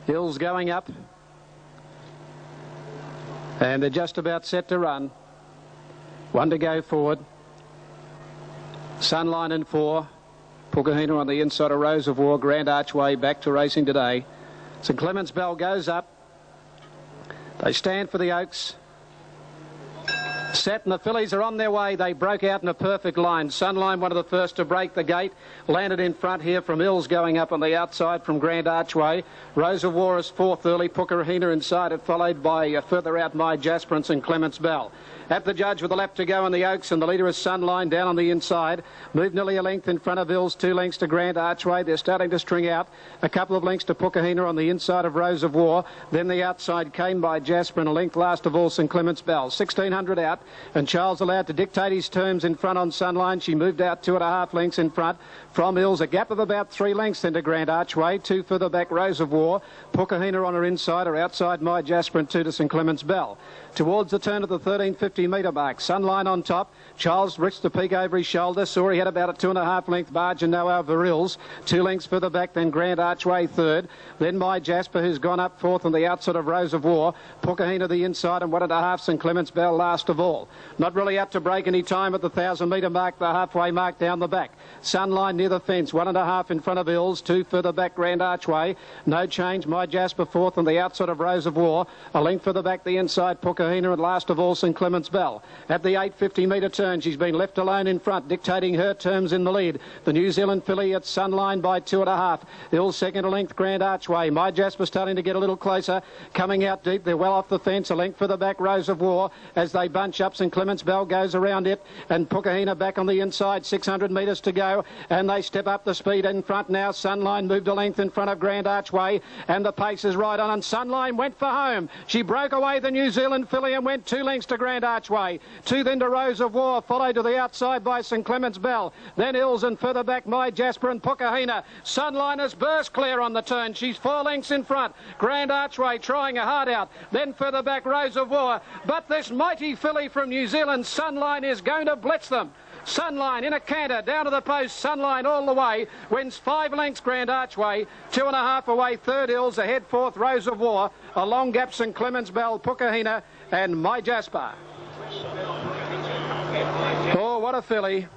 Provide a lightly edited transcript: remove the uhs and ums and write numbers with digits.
Hills going up. And they're just about set to run. One to go forward. Sunline in 4. Pukahina on the inside of Rose of War. Grand Archway back to racing today. St Clement's Bell goes up. They stand for the Oaks. Set and the fillies are on their way. They broke out in a perfect line. Sunline, one of the first to break the gate. Landed in front here from Hills going up on the outside from Grand Archway. Rose of War is 4th early. Pukahina inside it, followed by further out My Jasper and St Clement's Bell. At the judge with a lap to go on the Oaks, and the leader is Sunline down on the inside. Moved nearly a length in front of Hills, 2 lengths to Grand Archway. They're starting to string out. A couple of lengths to Pukahina on the inside of Rose of War. Then the outside came by Jasper, and a length last of all St Clement's Bell. 1600 out, and Charles allowed to dictate his terms in front on Sunline. She moved out 2.5 lengths in front from Hills. A gap of about 3 lengths into Grand Archway. 2 further back Rose of War. Pukahina on her inside, or outside My Jasper, and 2 to St Clement's Bell. Towards the turn of the 1350 metre mark. Sunline on top. Charles reached the peak over his shoulder. Saw he had about a 2.5 length margin now over Hills. 2 lengths further back, then Grand Archway 3rd. Then My Jasper, who's gone up 4th on the outside of Rose of War. Pukahina the inside, and 1.5 St Clement's Bell last of all. Not really out to break any time at the 1000 metre mark, the halfway mark down the back. Sunline near the fence, 1.5 in front of Hills. 2 further back Grand Archway. No change. My Jasper 4th on the outside of Rose of War. A length further back the inside Pukahina, and last of all St Clement's Bell. At the 850 metre turn, she's been left alone in front, dictating her terms in the lead. The New Zealand filly at Sunline by 2.5. Hills second, a length Grand Archway. My Jasper starting to get a little closer, coming out deep. They're well off the fence. A length for the back Rose of War as they bunch up. St Clement's Bell goes around it, and Pukahina back on the inside. 600 metres to go, and they step up the speed in front now. Sunline moved a length in front of Grand Archway, and the pace is right on, and Sunline went for home. She broke away the New Zealand filly and went 2 lengths to Grand Archway. 2 then to Rose of War, followed to the outside by St Clement's Bell. Then Hills, and further back My Jasper and Pukahina. Sunline has burst clear on the turn. She's 4 lengths in front. Grand Archway trying a hard out. Then further back Rose of War. But this mighty filly from New Zealand, Sunline, is going to blitz them. Sunline in a canter, down to the post. Sunline all the way, wins 5 lengths Grand Archway, 2.5 away 3rd Hills, ahead 4th Rose of War, a long gap St Clement's Bell, Pukahina and My Jasper. Oh, what a filly.